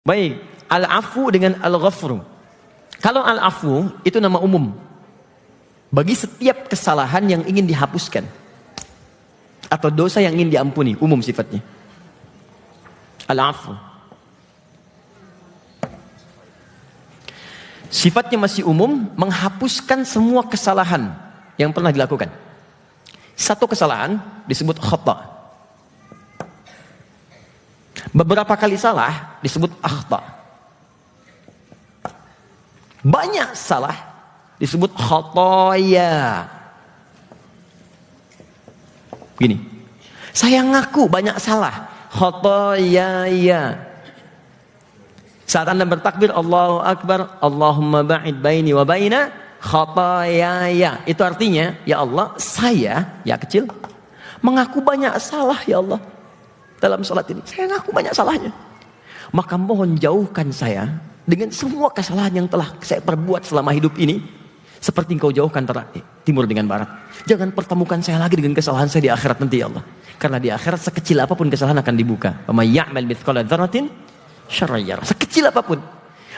Baik, al-afu dengan al-ghafru. Kalau al-afu itu nama umum bagi setiap kesalahan yang ingin dihapuskan atau dosa yang ingin diampuni, umum sifatnya. Al-afu. Sifatnya masih umum, menghapuskan semua kesalahan yang pernah dilakukan. Satu kesalahan disebut khata. Beberapa kali salah disebut akhta. Banyak salah disebut khotoya. Gini, saya ngaku banyak salah, khotoya ya. Saat Anda bertakbir Allahu Akbar, Allahumma ba'id baini wa baina khotoyaya. Itu artinya, ya Allah, saya, ya kecil, mengaku banyak salah ya Allah dalam salat ini. Saya ngaku banyak salahnya. Maka mohon jauhkan saya dengan semua kesalahan yang telah saya perbuat selama hidup ini, seperti Engkau jauhkan timur dengan barat. Jangan pertemukan saya lagi dengan kesalahan saya di akhirat nanti ya Allah. Karena di akhirat sekecil apapun kesalahan akan dibuka. Wa may ya'mal mithqala dzarratin syarran yarah. Sekecil apapun.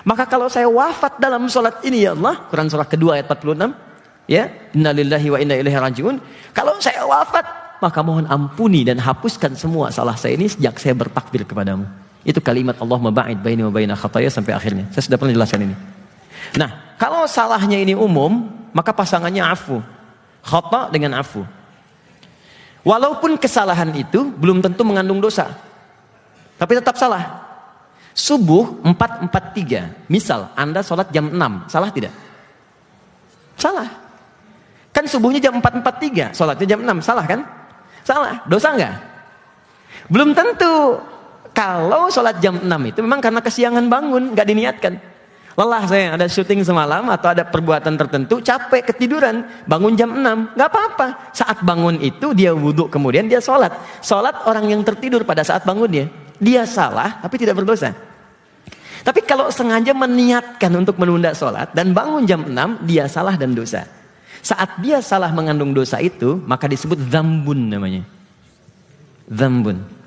Maka kalau saya wafat dalam salat ini ya Allah, Quran surah kedua ayat 46, ya, innalillahi wa inna ilaihi rajiun. Kalau saya wafat, maka mohon ampuni dan hapuskan semua salah saya ini sejak saya bertakbir kepadamu. Itu kalimat Allahumma ba'id baini wa baina khataya sampai akhirnya. Saya sudah pernah jelaskan ini. Nah, kalau salahnya ini umum, maka pasangannya afu. Khata dengan afu. Walaupun kesalahan itu belum tentu mengandung dosa, tapi tetap salah. Subuh 4:43. Misal Anda sholat jam 6, salah tidak? Salah. Kan subuhnya jam 4:43, sholatnya jam 6, salah kan? Salah. Dosa enggak? Belum tentu. Kalau sholat jam 6 itu memang karena kesiangan bangun, enggak diniatkan. Lelah saya, ada syuting semalam atau ada perbuatan tertentu, capek, ketiduran, bangun jam 6, enggak apa-apa. Saat bangun itu dia wudhu, kemudian dia sholat. Sholat orang yang tertidur pada saat bangunnya. Dia salah, tapi tidak berdosa. Tapi kalau sengaja meniatkan untuk menunda sholat dan bangun jam 6, dia salah dan dosa. Saat dia salah mengandung dosa itu, maka disebut dzambun namanya. Dzambun.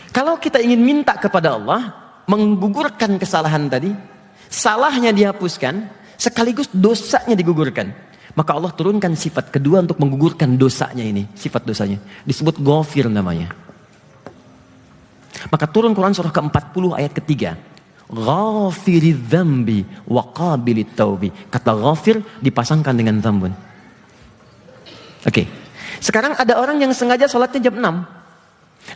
Kalau kita ingin minta kepada Allah menggugurkan kesalahan tadi, salahnya dihapuskan, sekaligus dosanya digugurkan. Maka Allah turunkan sifat kedua untuk menggugurkan dosanya ini. Sifat dosanya disebut ghafir namanya. Maka turun Quran surah ke-40 ayat ketiga. Ghafiridz dzambi wa qabilit taubi. Kata ghafir dipasangkan dengan dzambun. Oke. Sekarang ada orang yang sengaja sholatnya jam 6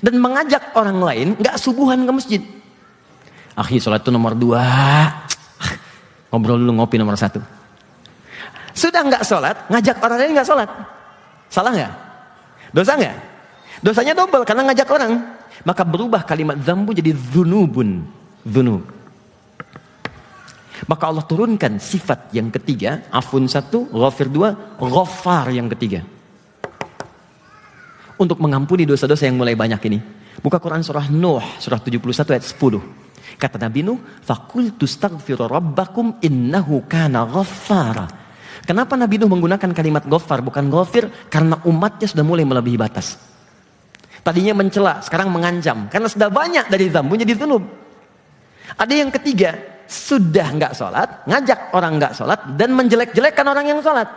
dan mengajak orang lain enggak subuhan ke masjid. Akhi, sholat itu nomor 2. Ngobrol dulu, ngopi nomor 1. Sudah enggak sholat, ngajak orang lain enggak sholat. Salah enggak? Dosa enggak? Dosanya double karena ngajak orang. Maka berubah kalimat dzambu jadi dzunubun. Dzunub. Maka Allah turunkan sifat yang ketiga, afun 1, ghafir 2, ghaffar yang ketiga. Untuk mengampuni dosa-dosa yang mulai banyak ini. Buka Quran surah Nuh, surah 71 ayat 10. Kata Nabi Nuh, faqultu astaghfiru rabbakum innahu kana ghaffara. Kenapa Nabi Nuh menggunakan kalimat ghaffar bukan ghafir? Karena umatnya sudah mulai melebihi batas. Tadinya mencela, sekarang mengancam. Karena sudah banyak dari dzambu jadi dzunub. Ada yang ketiga, sudah enggak sholat, ngajak orang enggak sholat, dan menjelek-jelekkan orang yang sholat.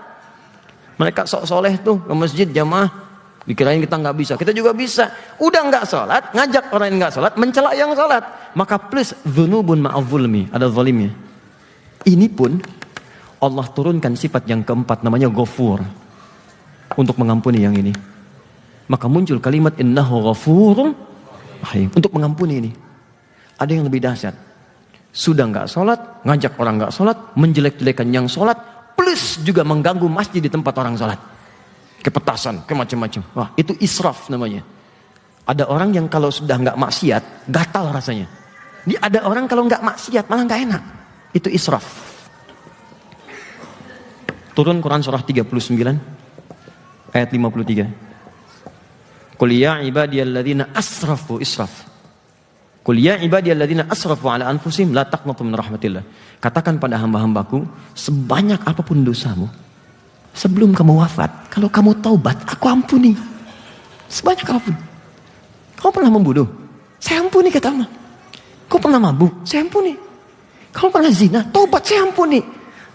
Mereka sok soleh tuh ke masjid jamaah, dikirain kita enggak bisa, kita juga bisa. Udah enggak sholat, ngajak orang yang enggak sholat, mencela yang sholat. Maka plus dzunubun ma'adzulmi, ada zalimnya. Ini pun Allah turunkan sifat yang keempat namanya Ghafur untuk mengampuni yang ini. Maka muncul kalimat innahu ghafurun rahim untuk mengampuni ini. Ada yang lebih dahsyat. Sudah enggak sholat, ngajak orang enggak sholat, menjelek-jelekan yang sholat, plus juga mengganggu masjid di tempat orang sholat. Kepetasan, macam-macam. Wah, itu israf namanya. Ada orang yang kalau sudah enggak maksiat, gatal rasanya. Ada orang kalau enggak maksiat malah enggak enak. Itu israf. Turun Quran surah 39 ayat 53. Qul ya ibadiyalladzina asrafu israf. Qul ya ibadiyalladzina asrafu ala anfusihim la taqnatu min rahmatillah. Katakan pada hamba-hambaku, sebanyak apapun dosamu, sebelum kamu wafat, kalau kamu taubat, aku ampuni. Sebanyak apapun. Kau pernah membunuh? Saya ampuni, kata Allah. Kau pernah mabuk? Saya ampuni. Kau pernah zina? Tobat, saya ampuni.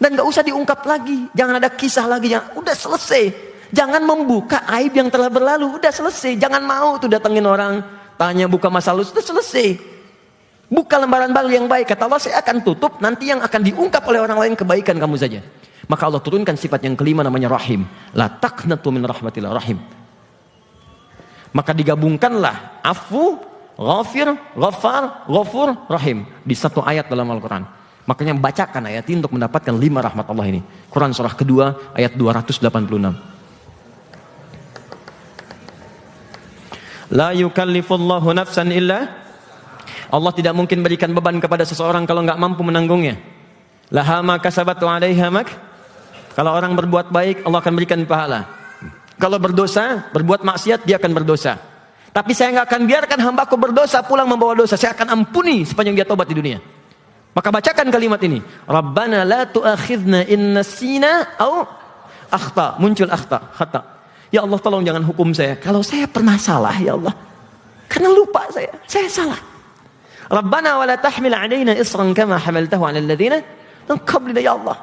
Dan gak usah diungkap lagi. Jangan ada kisah lagi. Udah selesai. Jangan membuka aib yang telah berlalu. Udah selesai. Jangan mau tuh datengin orang. Tanya buka masa lalu. Sudah selesai. Buka lembaran baru yang baik. Kata Allah, saya akan tutup. Nanti yang akan diungkap oleh orang lain kebaikan kamu saja. Maka Allah turunkan sifat yang kelima namanya Rahim. La taqnatu min rahmatillah. Rahim. Maka digabungkanlah afu, ghafir, ghafar, ghafur, rahim di satu ayat dalam Al-Quran. Makanya bacakan ayat ini untuk mendapatkan 5 rahmat Allah ini. Quran surah kedua ayat 286. La yukallifullahu nafsan illa. Allah tidak mungkin berikan beban kepada seseorang kalau nggak mampu menanggungnya. Laha ma kasabat wa 'alaiha mak. Kalau orang berbuat baik, Allah akan berikan pahala. Kalau berdosa, berbuat maksiat, dia akan berdosa. Tapi saya nggak akan biarkan hambaku berdosa pulang membawa dosa. Saya akan ampuni sepanjang dia tobat di dunia. Maka bacakan kalimat ini. Rabbana la tu'akhidna in nasina au akhta. Muncul akhta, khata. Ya Allah, tolong jangan hukum saya. Kalau saya pernah salah, ya Allah. Karena lupa saya salah. Rabbana wa la tahmil 'alaina isran kama hamaltahu 'alal ladzina min qablina, ya Allah.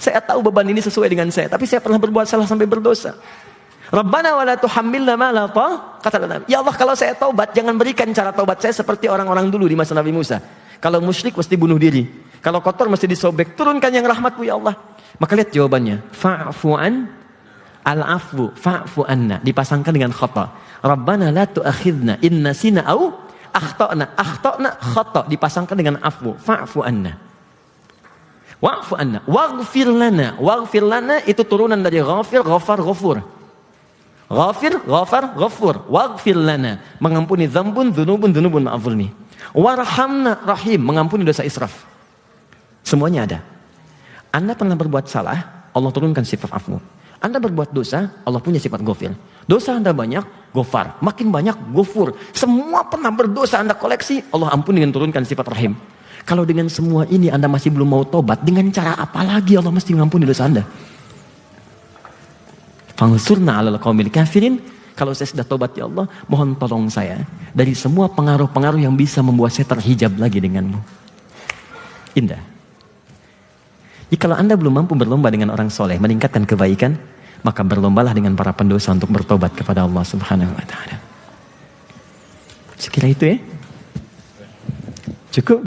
Saya tahu beban ini sesuai dengan saya, tapi saya pernah berbuat salah sampai berdosa. Rabbana wa la tuhammilna ma la taqata lana. Ya Allah, kalau saya taubat, jangan berikan cara taubat saya seperti orang-orang dulu di masa Nabi Musa. Kalau musyrik mesti bunuh diri. Kalau kotor mesti disobek. Turunkan yang rahmat-Mu ya Allah. Maka lihat jawabannya. Fa'fu an al-afwu fa'fu anna. Dipasangkan dengan khata. Rabbana la tu'akhidna in nasina au akhtana. Akhtana khata. Dipasangkan dengan afwu. Fa'fu anna. Wa'fu anna. Waghfir lana. Waghfir lana itu turunan dari ghafir, ghafar, ghafur. Ghafir, ghafar, ghafur. Waghfir lana. Mengampuni dzambun, dzunubun, dzunubun ma'afulni. Warhamna, rahim. Mengampuni dosa israf. Semuanya ada. Anda pernah berbuat salah, Allah turunkan sifat afu. Anda berbuat dosa, Allah punya sifat ghafir. Dosa Anda banyak, ghafar. Makin banyak, ghafur. Semua pernah berdosa Anda koleksi, Allah ampuni dengan turunkan sifat rahim. Kalau dengan semua ini Anda masih belum mau tobat, dengan cara apa lagi Allah mesti mengampuni dosa Anda? Fangsurna 'alal qaumil kafirin. Kalau saya sudah tobat ya Allah, mohon tolong saya dari semua pengaruh-pengaruh yang bisa membuat saya terhijab lagi denganmu. Indah. Jikalau Anda belum mampu berlomba dengan orang soleh, meningkatkan kebaikan, maka berlombalah dengan para pendosa untuk bertobat kepada Allah Subhanahu wa Ta'ala. Sekira itu ya. Cukup.